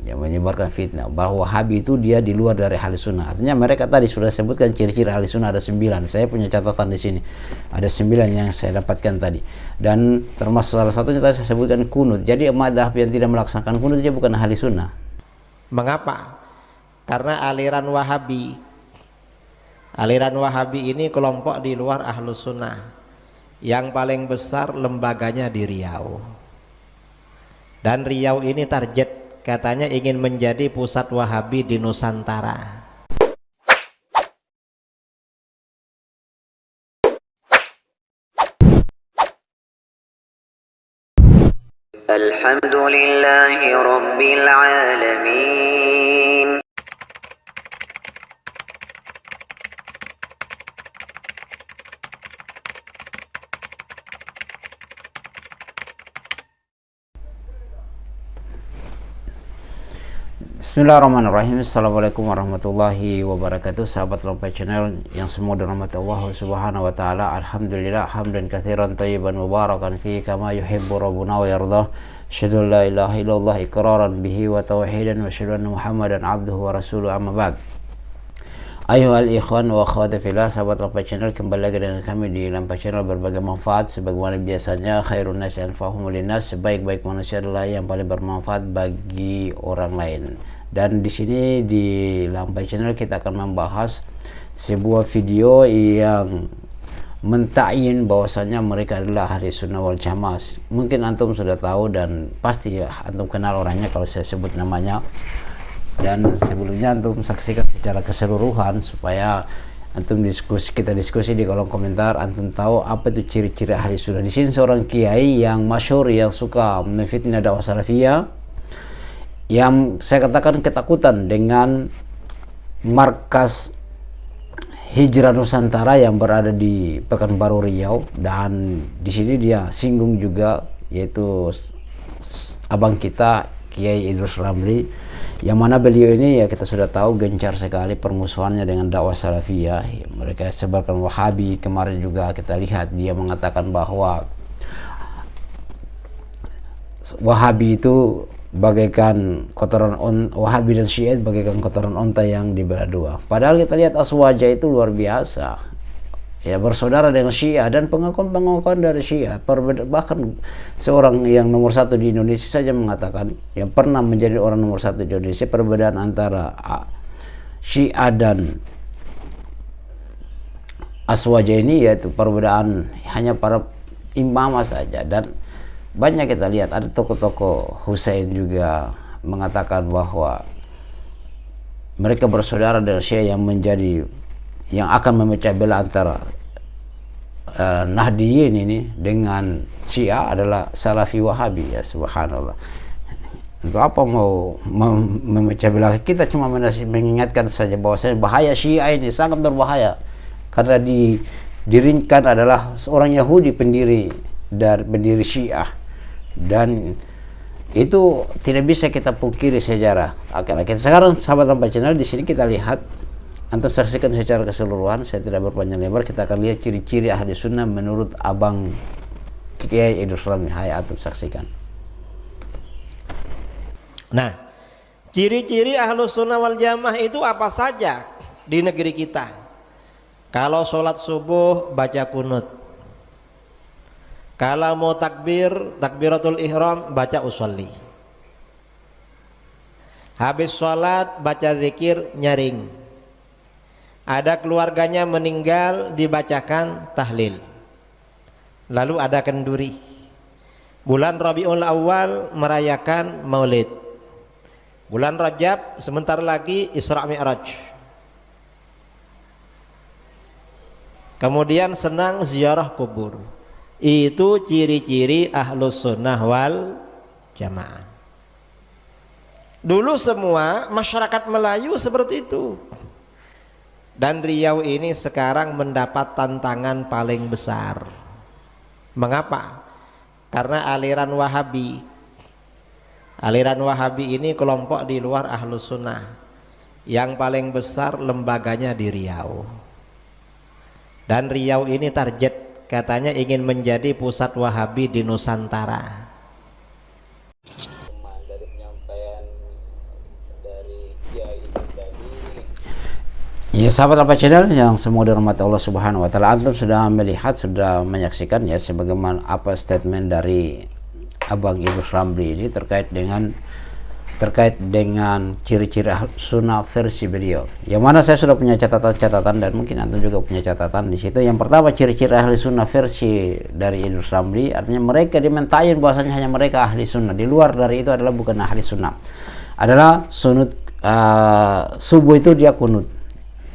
yang menyebarkan fitnah bahwa Wahabi itu dia di luar dari ahli sunnah. Artinya mereka tadi sudah sebutkan ciri-ciri ahli sunnah ada 9. Saya punya catatan di sini ada 9 yang saya dapatkan tadi, dan termasuk salah satunya tadi saya sebutkan kunut. Jadi madhab yang tidak melaksanakan kunut dia bukan ahli sunnah. Mengapa? Karena aliran Wahabi ini kelompok di luar ahlus sunnah. Yang paling besar lembaganya di Riau, dan Riau ini target, katanya ingin menjadi pusat Wahabi di Nusantara. Alhamdulillahi Rabbil Alamin. Bismillahirrahmanirrahim. Assalamualaikum warahmatullahi wabarakatuh. Sahabat Lampai Channel yang semua dirahmati Allah Subhanahu wa taala. Alhamdulillah hamdan katsiran thayyiban mubarakan fi kama yuhibbu rabbuna wa yardah. Asyhadu an la ilaha illallah iqraran bihi wa tauhidan wa asyhadu anna Muhammadan abduhu wa rasuluhu, amma ba'd. Ayuhal ikhwan wa akhwati fillah, sahabat Lampai Channel, kembali lagi dengan kami di Lampai Channel berbagai manfaat. Sebagaimana biasanya, khairun nasi anfa'uhum linnas, sebaik-baik manusia adalah yang paling bermanfaat bagi orang lain. Dan di sini di Lampai Channel kita akan membahas sebuah video yang mentakyin bahwasanya mereka adalah ahli sunnah wal jamaah. Mungkin antum sudah tahu dan pasti ya, antum kenal orangnya kalau saya sebut namanya. Dan sebelumnya antum saksikan secara keseluruhan supaya antum kita diskusi di kolom komentar, antum tahu apa itu ciri-ciri ahli sunnah. Di sini seorang kiai yang masyhur yang suka memfitnah dakwah salafiyah, yang saya katakan ketakutan dengan markas Hijrah Nusantara yang berada di Pekanbaru Riau. Dan di sini dia singgung juga, yaitu abang kita Kiai Idrus Ramli, yang mana beliau ini ya kita sudah tahu gencar sekali permusuhannya dengan dakwah salafiyah. Mereka sebarkan Wahabi. Kemarin juga kita lihat dia mengatakan bahwa Wahabi itu bagaikan kotoran Wahabi dan Syiah bagaikan kotoran onta yang dibelah dua. Padahal kita lihat Aswaja itu luar biasa, ya, bersaudara dengan Syiah, dan pengakuan dari Syiah. Bahkan seorang yang nomor satu di Indonesia saja mengatakan, yang pernah menjadi orang nomor satu di Indonesia, perbedaan antara Syiah dan Aswaja ini yaitu perbedaan hanya para imamah saja. Dan banyak kita lihat ada tokoh-tokoh Husain juga mengatakan bahwa mereka bersaudara dengan Syiah yang akan memecah belah antara Nahdiyin ini dengan Syiah adalah Salafi Wahabi. Ya subhanallah, untuk apa mau memecah belah? Kita cuma mengingatkan saja bahwasanya bahaya Syiah ini sangat berbahaya, karena didirikan adalah seorang Yahudi pendiri Syiah, dan itu tidak bisa kita pungkiri sejarah. Oke, kita sekarang sahabat Lampai Channel, di sini kita lihat, antum saksikan secara keseluruhan. Saya tidak berpanjang lebar, kita akan lihat ciri-ciri ahli sunnah menurut abang Kiai Idrus Ramli. Hai, antum saksikan. Nah, ciri-ciri ahlus sunnah wal jamaah itu apa saja di negeri kita? Kalau sholat subuh baca kunut, kalau mau takbiratul ihram baca usolli, habis sholat baca zikir nyaring, ada keluarganya meninggal dibacakan tahlil, lalu ada kenduri. Bulan Rabiul Awal merayakan maulid, bulan Rajab sebentar lagi Isra Mi'raj, kemudian senang ziarah kubur. Itu ciri-ciri ahlus sunnah wal jamaah. Dulu semua masyarakat Melayu seperti itu. Dan Riau ini sekarang mendapat tantangan paling besar. Mengapa? Karena aliran Wahabi ini kelompok di luar ahlus sunnah. Yang paling besar lembaganya di Riau. Dan Riau ini target, katanya ingin menjadi pusat Wahabi di Nusantara. Dari penyampaian Ya sahabat Alfa Channel yang semua dirahmati Allah Subhanahu wa taala, antum sudah melihat, sudah menyaksikan ya sebagaimana apa statement dari Abang Idrus Ramli ini terkait dengan ciri-ciri sunnah versi beliau. Yang mana saya sudah punya catatan-catatan dan mungkin antum juga punya catatan di situ. Yang pertama, ciri-ciri ahli sunnah versi dari Idrus Ramli, artinya mereka dimentayin bahwasanya hanya mereka ahli sunnah. Di luar dari itu adalah bukan ahli sunnah. Adalah sunut subuh itu dia kunut.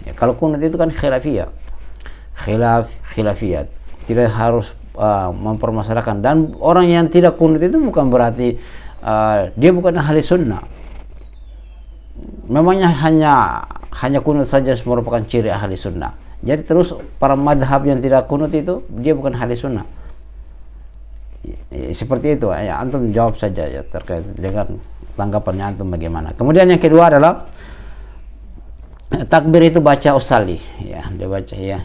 Ya, kalau kunut itu kan khilafiyat, tidak harus mempermasalahkan. Dan orang yang tidak kunut itu bukan berarti dia bukan ahli sunnah. Memangnya hanya kunut saja merupakan ciri ahli sunnah. Jadi terus para madhab yang tidak kunut itu dia bukan ahli sunnah. Seperti itu ya, antum jawab saja ya terkait dengan tanggapannya antum bagaimana. Kemudian yang kedua adalah takbir itu baca usalli, ya dia baca ya,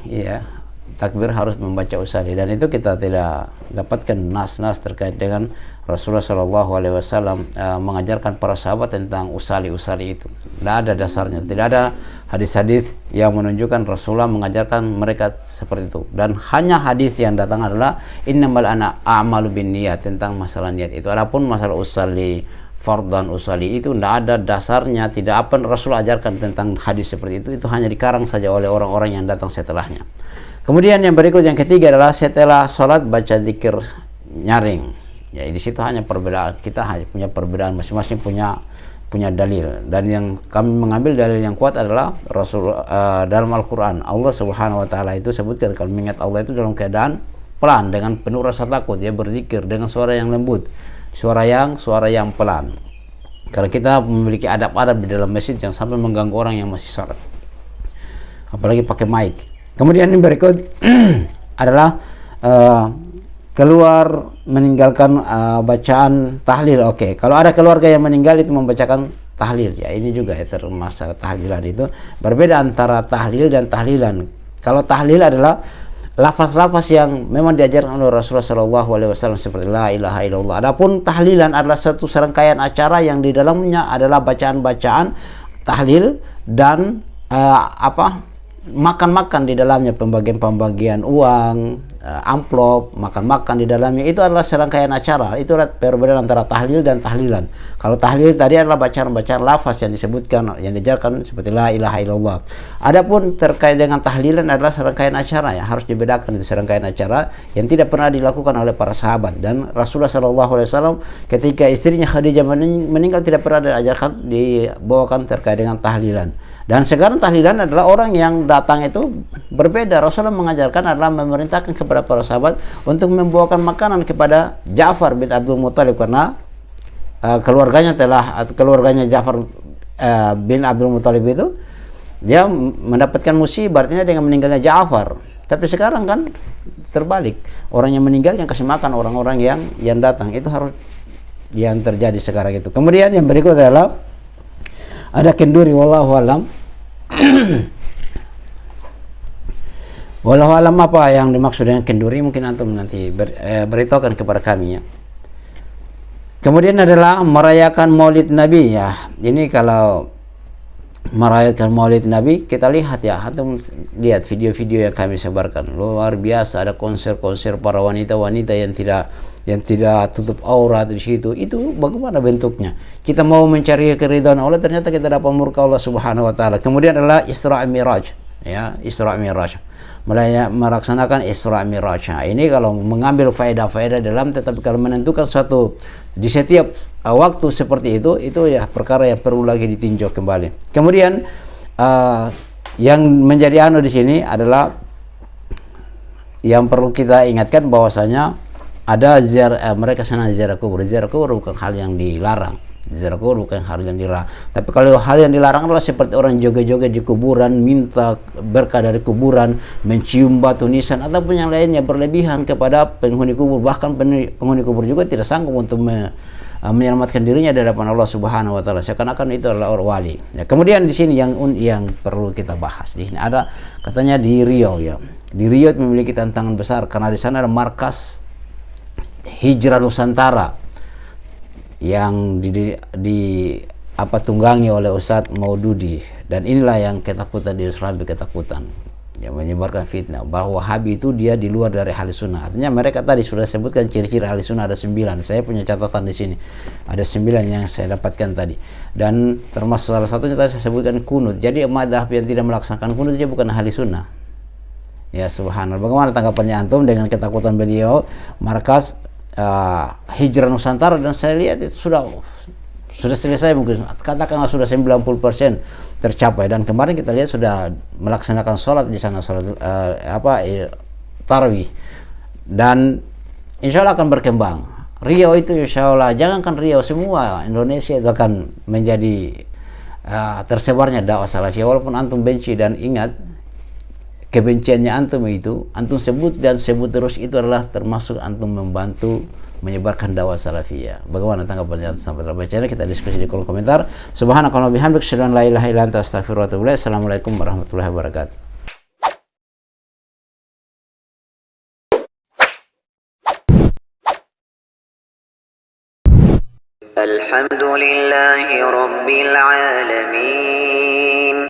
takbir harus membaca usalli, dan itu kita tidak dapatkan nas-nas terkait dengan Rasulullah Shallallahu Alaihi Wasallam mengajarkan para sahabat tentang usalli itu. Tidak ada dasarnya, tidak ada hadis-hadis yang menunjukkan Rasulullah mengajarkan mereka seperti itu. Dan hanya hadis yang datang adalah innamal a'malu binniyat, tentang masalah niat itu. Adapun masalah usalli fardhan usalli itu tidak ada dasarnya, tidak apa Rasul ajarkan tentang hadis seperti itu hanya dikarang saja oleh orang-orang yang datang setelahnya. Kemudian yang berikut, yang ketiga adalah setelah sholat baca zikir nyaring. Ya di situ hanya perbedaan, kita hanya punya perbedaan, masing-masing punya dalil, dan yang kami mengambil dalil yang kuat adalah Rasul dalam Al-Quran. Allah Subhanahu wa taala itu sebutkan kalau mengingat Allah itu dalam keadaan pelan dengan penuh rasa takut, dia berzikir dengan suara yang lembut, suara yang pelan. Kalau kita memiliki adab-adab di dalam masjid yang sampai mengganggu orang yang masih sholat, apalagi pakai mic. Kemudian yang berikut adalah keluar meninggalkan bacaan tahlil. Oke, kalau ada keluarga yang meninggal itu membacakan tahlil, ya ini juga ya termasuk tahlilan. Itu berbeda antara tahlil dan tahlilan. Kalau tahlil adalah lafaz-lafaz yang memang diajarkan oleh Rasulullah Shallallahu Alaihi Wasallam seperti la ilaha illallah. Adapun tahlilan adalah satu serangkaian acara yang di dalamnya adalah bacaan-bacaan tahlil dan makan-makan di dalamnya, pembagian uang, amplop, makan-makan di dalamnya. Itu adalah serangkaian acara. Itu adalah perbedaan antara tahlil dan tahlilan. Kalau tahlil tadi adalah bacaan-bacaan lafaz yang disebutkan, yang diajarkan seperti la ilaha illallah. Adapun terkait dengan tahlilan adalah serangkaian acara, ya harus dibedakan. Itu serangkaian acara yang tidak pernah dilakukan oleh para sahabat. Dan Rasulullah SAW ketika istrinya Khadijah meninggal tidak pernah dibawakan terkait dengan tahlilan. Dan sekarang tahlilan adalah orang yang datang itu berbeda. Rasulullah mengajarkan adalah memerintahkan kepada para sahabat untuk membawakan makanan kepada Ja'far bin Abdul Muthalib, karena keluarganya Ja'far bin Abdul Muthalib itu dia mendapatkan musibah artinya dengan meninggalnya Ja'far. Tapi sekarang kan terbalik, orang yang meninggal yang kasih makan orang-orang yang datang. Itu harus yang terjadi sekarang itu. Kemudian yang berikut adalah ada kenduri, wallahu alam. Wallahu alam apa yang dimaksud dengan kenduri, mungkin antum nanti beritahukan kepada kami ya. Kemudian adalah merayakan Maulid Nabi ya. Ini kalau merayakan Maulid Nabi, kita lihat ya, antum lihat video-video yang kami sebarkan, luar biasa. Ada konser-konser para wanita-wanita yang tidak tutup aurat di situ. Itu bagaimana bentuknya? Kita mau mencari keridhaan Allah, ternyata kita dapat murka Allah Subhanahu wa taala. Kemudian adalah Isra Miraj, ya, Isra Miraj. Melaksanakan Isra Miraj. Nah, ini kalau mengambil faedah-faedah dalam, tetapi kalau menentukan suatu di setiap waktu seperti itu ya perkara yang perlu lagi ditinjau kembali. Kemudian yang menjadi di sini adalah yang perlu kita ingatkan bahwasanya ada mereka sana ziarah kubur. Ziarah kubur bukan hal yang dilarang. Ziarah kubur bukan hal yang dilarang. Tapi kalau hal yang dilarang adalah seperti orang joget-joget di kuburan, minta berkah dari kuburan, mencium batu nisan ataupun yang lainnya berlebihan kepada penghuni kubur. Bahkan penghuni kubur juga tidak sanggup untuk menyelamatkan dirinya dari hadapan Allah Subhanahu wa taala. Seakan-akan itu adalah orang wali. Ya, kemudian di sini yang perlu kita bahas. Di sini ada katanya di Riau ya. Di Riau memiliki tantangan besar karena di sana ada markas Hijrah Nusantara yang tunggangi oleh Ustadz Maududi, dan inilah yang ketakutan di Islam, ketakutan yang menyebarkan fitnah bahwa Wahabi itu dia di luar dari ahli sunnah. Artinya mereka tadi sudah sebutkan ciri-ciri ahli sunnah ada 9. Saya punya catatan di sini ada 9 yang saya dapatkan tadi, dan termasuk salah satunya tadi saya sebutkan kunut. Jadi madhab yang tidak melaksanakan kunut dia bukan ahli sunnah. Ya subhanallah. Bagaimana tanggapannya antum dengan ketakutan beliau? Markas Hijrah Nusantara, dan saya lihat itu sudah selesai, mungkin katakanlah sudah 90% tercapai, dan kemarin kita lihat sudah melaksanakan sholat di sana, sholat tarawih, dan insya Allah akan berkembang. Riau itu insya Allah, jangankan Riau, semua Indonesia itu akan menjadi tersebarnya dakwah salafiyah, walaupun antum benci. Dan ingat, kebenciannya antum itu antum sebut dan sebut terus, itu adalah termasuk antum membantu menyebarkan dakwah salafiyah. Bagaimana tanggapannya? Sampai terbaca, kita diskusi di kolom komentar. Subhanakallahumma bihamdika, asyhadu an la ilaha illa anta, astaghfiruka wa atubu ilaik. Assalamualaikum warahmatullahi wabarakatuh. الحمد لله رب العالمين